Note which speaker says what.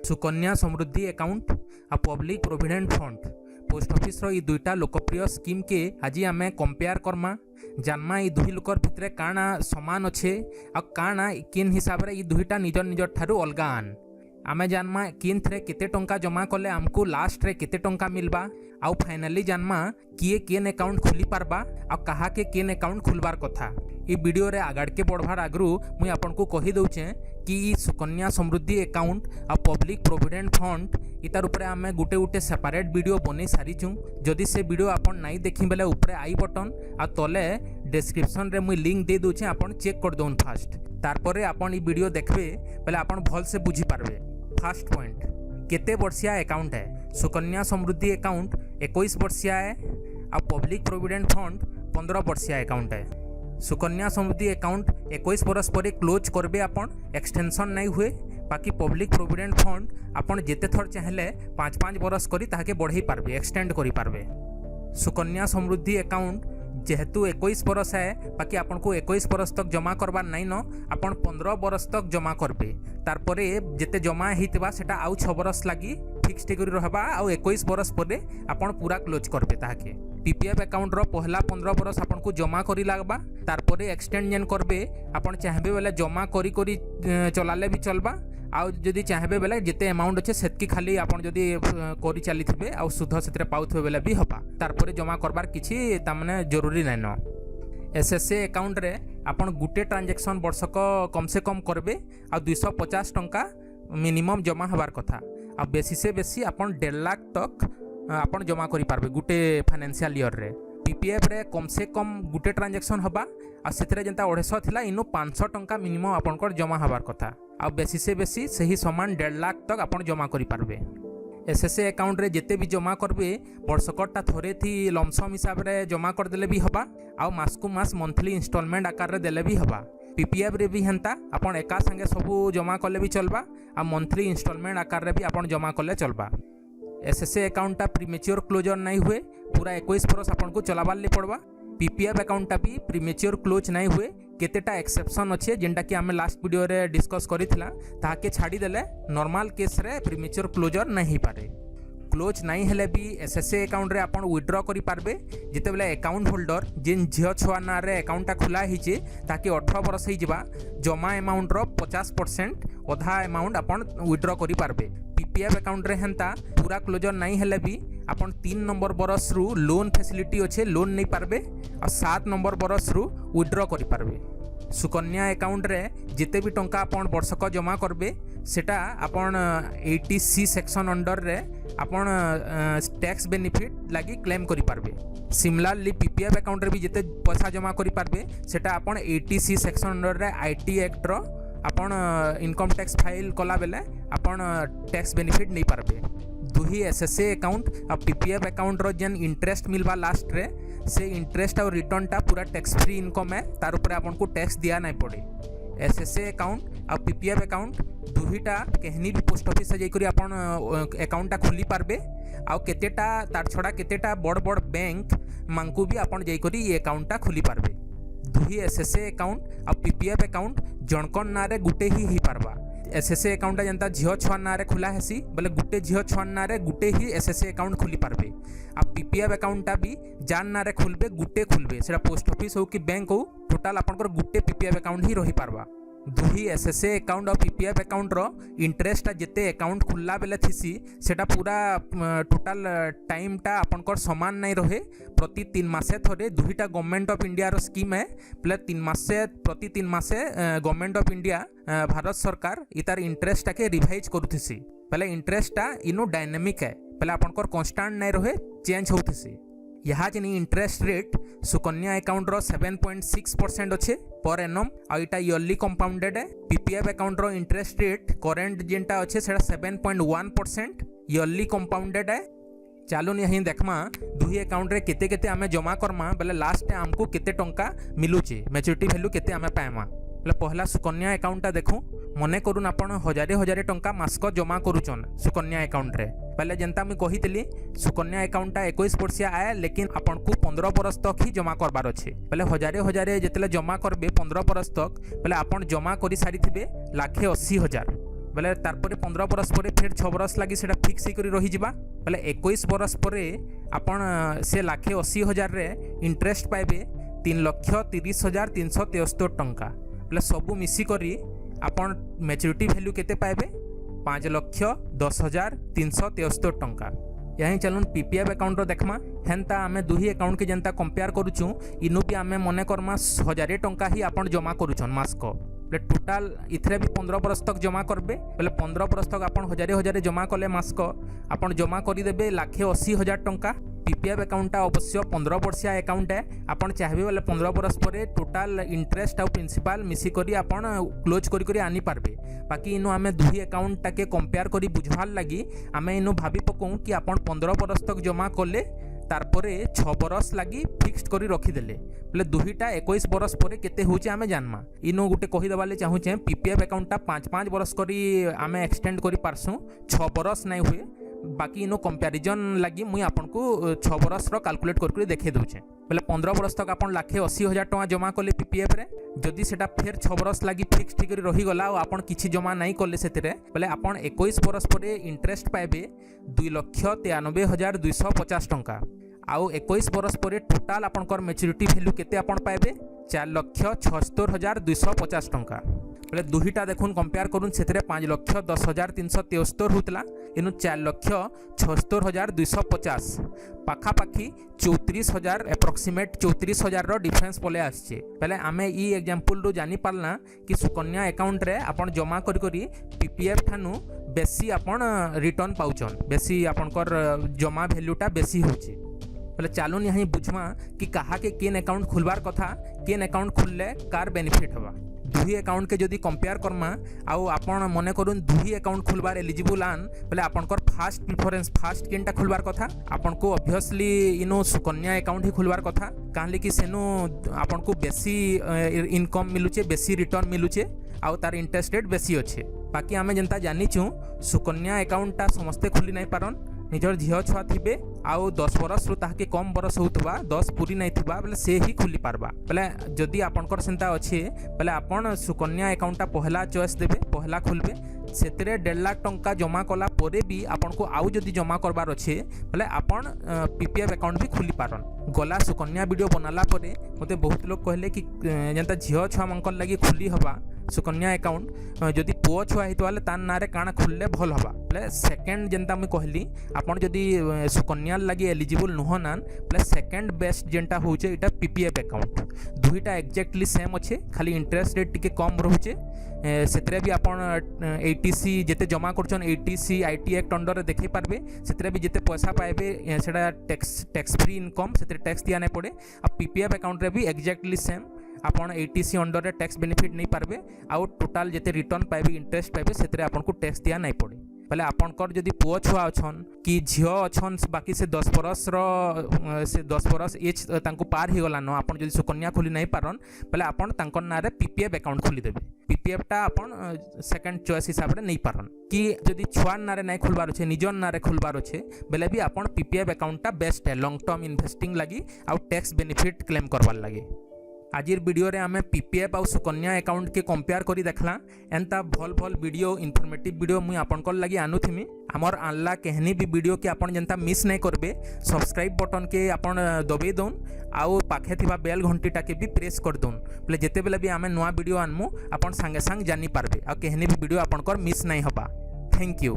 Speaker 1: Sukanya Samriddhi account आ public provident fund post office रो दुईटा लोकप्रिय स्कीम के आज आम कंपेयर करमा जानमा ये दुई लोकर भितर काना समान अच्छे आ काना किन हिसाब से दुईटा निज निज ठारू अलगान आमे जानमा किन थे केते टंका जमा कले आमको लास्ट रे केते टंका मिलबा आउ फाइनली जानमा किए केन अकाउंट खुली पारबा आ कहा के केन अकाउंट खुलबार कथा ई वीडियो रे आगाड़ के बढ़वार आगु मुई आपन को कही दउचे कि सुकन्या समृद्धि अकाउंट आ पब्लिक प्रोविडेंट फंड इतार ऊपर आमे गुटे गुटे सेपरेट वीडियो बनै सारिचु। जदि से वीडियो आपन नहीं देखि बेले ऊपर आई बटन आ तले डिस्क्रिप्शन रे मुई लिंक दे दउचे आपन चेक कर दउन फास्ट तारपरे आपन ई वीडियो देखबे बेले आपन भल से बुझी पारबे। फर्स्ट पॉइंट केते वर्षिया अकाउंट है सुकन्या समृद्धि अकाउंट 21 वर्षिया है आ पब्लिक प्रोविडेंट फंड 15 वर्षिया अकाउंट है। सुकन्या समृद्धि अकाउंट 21 बरस पर क्लोज करबे आपन एक्सटेंशन नहीं हुए बाकी पब्लिक प्रोविडेंट फंड आपन जेते थर चाहले 5-5 बरस करी ताके बढ़ाई पारबे एक्सटेंड करी पारबे। सुकन्या समृद्धि अकाउंट जेहेतु 21 बरस है बाकी आपन को 21 बरस तक जमा करबार नहीं न आपन 15 बरस तक जमा करबे तारपरे जेते जमा हितबा सेटा आउ 6 बरस लागी फिक्स करी रहबा आउ 21 बरस पर आपन पूरा क्लोज करबे ताके। पीपीएफ अकाउंट रो पहला 15 बरस आपन को जमा करी लागबा तारपरे एक्सटेंड जेन करबे आपन चाहबे बेले जमा करी करी चलाले भी चलबा आउ जदि चाहबे बेले जेते अमाउंट अच्छे सेतकी खाली आपन जदि करी चली थिबे आउ सुध सेतरे पाउथबे बेले भी हबा तारपरे जमा करबार किछि तामने जरूरी नै न। एसएसए अकाउंट रे आपन गुटे ट्रांजैक्शन वर्षक कम से कम करबे आ 250 टंका मिनिमम जमा हबार कथा आ बेसी से बेसी आपन 1.5 लाख तक आपन जमा करि पारबे गुटे फाइनेंशियल ईयर रे। पीपीएफ रे कम से कम गुटे ट्रांजैक्शन हबा आ सेतरे जेंता 250 थिला इनो 500 टंका मिनिमम आपन कर जमा हबार कथा आ बेसी से बेसी सही समान 1.5 लाख तक आपन जमा करि पारबे। एसएसए अकाउंट रे जेते भी जमा करबे वर्षकटा थोरे थी लमसम हिसाब रे जमा कर देले भी हबा आ मास को मास मंथली इंस्टॉलमेंट आकार रे देले भी हबा। पीपीएफ रे भी हेंता आपन एका संगे सबू जमा करले भी चलबा आ मंथली इंस्टॉलमेंट आकार रे भी आपन जमा करले चलबा। एसएसए अकाउंट प्रीमेच्योर क्लोजर नहीं हुए पूरा 21 बरस आपन को चलाबार ले पड़वा। पीपीएफ अकाउंट भी प्रीमेच्योर क्लोज नहीं हुए केतेटा एक्सेप्शन अच्छे जेनटा कि आमे लास्ट वीडियो रे डिस्कस करिथिला ताके छाड़ी देले नॉर्मल केस रे प्रीमेच्योर क्लोजर नहीं पारे। क्लोज नहीं हेले भी एसएसए अकाउंट रे आपन विथड्रॉ करि पारबे जेते बेले अकाउंट होल्डर जिन झियो छुआ ना रे अकाउंटटा खुला हिचे ताके 18 बरस ही जिबा जमा अमाउंट रो 50% अधा अमाउंट आपन विथड्रॉ करि पारबे। पीपीएफ अकाउंट रे हेंता पूरा क्लोजर नहीं हेले भी आपन 3 नंबर बरस रु लोन फैसिलिटी अच्छे लोन नहीं पारबे और 7 नंबर बरस रु विथड्रॉ करि पारबे। सुकन्या अकाउंट रे जिते भी टंका आपन वर्षक जमा करबे सेटा आपन 80C सेक्शन अंडर रे आपन टैक्स बेनिफिट लागी क्लेम करि पारबे। सिमिलरली पीपीएफ अकाउंट रे भी जिते पैसा जमा करि पारबे सेटा आपन 80C सेक्शन अंडर रे आईटी एक्ट रो आपन इनकम टैक्स फाइल कला बेले आपन टैक्स बेनिफिट नहीं पारबे। दुही एसएसए अकाउंट और पीपीएफ अकाउंट रो जेन इंटरेस्ट मिलवा लास्ट रे से इंटरेस्ट और रिटर्न टा पूरा टैक्स फ्री इनकम है तार ऊपर आपन को टैक्स दिया नहीं पड़े। एसएसए अकाउंट और पीपीएफ अकाउंट दुहीटा कहनी भी पोस्ट ऑफिस से जाइकरी आपन अकाउंटटा खुली पारबे आ केतेटा तार छड़ा केतेटा बड़ बड़ बैंक मांकू भी आपन जाइकरी ये अकाउंटटा खुली पारबे। दुही एसएसए अकाउंट और पीपीएफ अकाउंट जनकन ना रे गुटे ही पारबा। एसएसए अकाउंट जनता झियो छुआ ना रे खुला हेसी बोले गुटे झियो छुआ ना रे गुटे ही एसएसए अकाउंट खुली पारबे। आ पीपीएफ अकाउंटटा भी जान ना रे खुलबे गुटे खुलबे सेटा पोस्ट ऑफिस हो कि बैंक हो टोटाल आपनकर गुटे पीपीएफ अकाउंट ही रही पारबा। दुही एसएसए अकाउंट और पीपीएफ अकाउंट रो इंटरेस्ट जेते अकाउंट खुलला बेले थिसी सेटा पूरा टोटाल टाइम टा आपनकर समान नहीं रहे प्रति 3 मासे थरे दुहीटा गवर्नमेंट ऑफ इंडिया रो स्कीम है प्लस 3 मासे प्रति 3 मासे गवर्नमेंट ऑफ इंडिया भारत सरकार इतार इंटरेस्ट के रिवाइज करूथिसी पहले इंटरेस्ट टा इनो डायनेमिक है पहले आपनकर कांस्टेंट नहीं रहे चेंज होथिसी। यहाँ जिनी इंटरेस्ट रेट सुकन्या अकाउंट रो 7.6% अच्छे पर एनम आ इटा ईयरली कंपाउंडेड है। पीपीएफ अकाउंट रो इंटरेस्ट रेट करेंट जेनटा अच्छे सेटा 7.1% ईयरली कंपाउंडेड है। चलो यही देखमा दुही अकाउंट रे केते केते आमे जमा करमा बेले लास्ट टाइम हमको केते टंका मिलुचे मैच्योरिटी वैल्यू केते आमे पाएमा बोले पहला सुकन्या अकाउंटटा देखूँ मने करूँ आपन हजारे हजारे टंका मासक जमा करूचन सुकन्या अकाउंट रे पहले जनता मुझे कही सुकन्या अकाउंटटा 21 वर्षिया आए लेकिन आपन को 15 बरस तक ही जमा करबार अच्छे पहले हजारे हजारे जिते जमा करबे 15 बरस तक पहले आपन जमा कर सारी 1,80,000 बेले तारपरे 15 बरस पर फिर 6 बरस लगी से फिक्स होकर रही जावा बेले 21 बरस पर आपण से 1,80,000 रे इंटरेस्ट पाइबे 3,30,373 टंका बेले सबू मिसिक आपण मैच्योरिटी वैल्यू केते पाइबे 5,10,373 टंका। यहीं चलून पीपीएफ अकाउंट देखमा हेन्ता आम दुही अकाउंट के जनता कंपेयर करूँ इनु भी आम मन करमा 1,000 टंका ही आप जमा करुछन मास को टोटाल इथरे भी 15 बरस तक जमा करबे बोले 15 बरस तक आप 1,000 जमा कले मास को आप जमा करदेवे 1,80,000 टंका। पीपीएफ अकाउंटा अवश्य 15 वर्षिया अकाउंट है आपन चाहिए बोले 15 बरस पर टोटाल इंटरेस्ट आउ प्रिंसिपल मिसिक आपन क्लोज करी आनी पारबे। बाकी इनु आम दुही अकाउंट टाके कंपेयर करी बुझवार लगी आम इनु भाभी पकऊ कि आपन 15 बरस तक जमा कले तारपरे 6 बरस लगी फिक्स्ड करी रखीदेले बोले दुहीटा 21 बरस पर केते होचे आमे जानमा। इनु गुटे कहीदेवाले चाहूचे पीपीएफ अकाउंटा 5-5 बरस करी आमे एक्सटेंड करी पारसु 6 बरस नहीं हुए। बाकी इनो कंपैरिजन लगी मुई आपन को 6 बरस रो कैलकुलेट करके देखे दूचे बोले 15 बरस तक आपन 1,80,000 टका जमा कले पीपीएफ रे जदि सेटा फिर 6 बरस लगी फिक्स ठीक रही गला और आपन किछि जमा नहीं कले सेतिरे बोले आपन 21 बरस पर इंटरेस्ट पाइबे 2,93,250 टंका आउ 21 बरस पर टोटाल आपनकर मैच्योरिटी वैल्यू केते आपन पाइबे 4,76,250 टंका बोले दुहीटा देखुन कंपेयर करूँ से 5,10,373 होता इनु 4,76,250 पाखापाखी 34,000 एप्रोक्सीमेट 34,000 डिफरेंस पले आसचे पहले आमे ई एग्जांपल रो जानी पारना कि सुकन्या अकाउंट रे आपन जमा करी पीपीएफ ठानु बेसी आपन रिटर्न पाउचन बेसी आपनकर जमा वैल्यूटा बेसी होचे बोले चलून यहाँ बुझमा कि कहा के केन अकाउंट खुलबार कथा केन अकाउंट खुलले कार बेनिफिट हवा। दुही अकाउंट के जदि कंपेयर करमा आउ आपन मने करूँ दुही अकाउंट खुलबार एलिजिबल आन बोले आपनकर फास्ट प्रिफरेंस फास्ट केनटा खुलबार कथा आपन को ऑब्वियसली इनो सुकन्या अकाउंट ही खुलबार कथा कहले कि सेनु आपन को बेसी इनकम मिलुचे बेसी रिटर्न मिलुचे आउ तार इंटरेस्ट रेट बेसी अच्छे। बाकी आमे जनता जानिचु सुकन्या अकाउंटटा समस्ते खुली नहीं पारन निजर झील छुआ थे आउ 10 बरस रु ताके कम बरस होउतबा 10 पूरी नहीं थिबा बोले से ही खुली पारबा बोले जदि आपनकर सेंता अच्छे बोले आपन सुकन्या अकाउंटटा पहला चॉइस देबे पहला खुलबे सेतरे 1.5 लाख टंका जमा कला परे भी आपन को आउ जदि जमा करबार अच्छे बोले आपन पीपीएफ अकाउंट भी खुली पारन। गला सुकन्या वीडियो बनाला परे मते बहुत लोग कहले कि जेंता झील छुआ मंकर लगी खुली हवा सुकन्या अकाउंट जदि पुओ छुआ होता तार ना काଣା खुलले भल हवा बोले सेकेंड जेनता मुझे कहली आपन जदि सुकन्या लगी एलिजिबल नुहनान बोले सेकेंड बेस्ट जेनटा होचे इटा पीपीएफ अकाउंट दुईटा एक्जेक्टली सेम अच्छे खाली इंटरेस्ट रेट टिके कम रोचे से भी आपन एटीसी जिते जमा करछन एटीसी आईटी एक्ट अंडर देखै पारबे से भी जिते पैसा पाइबे सेटा टैक्स फ्री इनकम से टैक्स दिया नहीं पड़े आ पीपीएफ अकाउंट रे भी एक्जेक्टली सेम आपन एटीसी अंडर रे टैक्स बेनिफिट नहीं पारबे आउ टोटाल जिते रिटर्न पाइबे इंटरेस्ट पाइबे से आपन को टैक्स दिया नहीं पड़े बोले आपनकर जदि पुओ छुआ अच्छन कि झील अच्छन बाकी से 10 बरस एज तांको पार ही गलान आपन जदि सुकन्या खुली नहीं पारन बोले आपन तांकर नारे पीपीएफ अकाउंट खोली देबे पीपीएफटा आपन सेकंड चॉइस हिसाब रे नहीं पारन कि जदि छुआर नारे नहीं खुलबार अच्छे निजर नारे खुलबार अच्छे बेले भी आपन पीपीएफ अकाउंटटा बेस्ट है लॉन्ग टर्म इन्वेस्टिंग लगी आउ टैक्स बेनिफिट क्लेम करवार लगी। आजिर वीडियो रे आमे पीपीएफ आउ सुकन्या अकाउंट के कंपेयर करी देखला एंता भल भल वीडियो इनफॉर्मेटिव वीडियो मुई आपनकर लगी आनुथिमी हमर आनला कहनी भी वीडियो के आपन जनता मिस नहीं करबे सब्सक्राइब बटन के आपन दबे दउन आउ पाखे थिबा बेल घंटीटा के भी प्रेस कर दउन बोले जेते बेले भी आमे नवा वीडियो आनमु आपन संगे संग जानी पारबे आ कहनी भी वीडियो आपनकर मिस नहीं हबा। Thank you.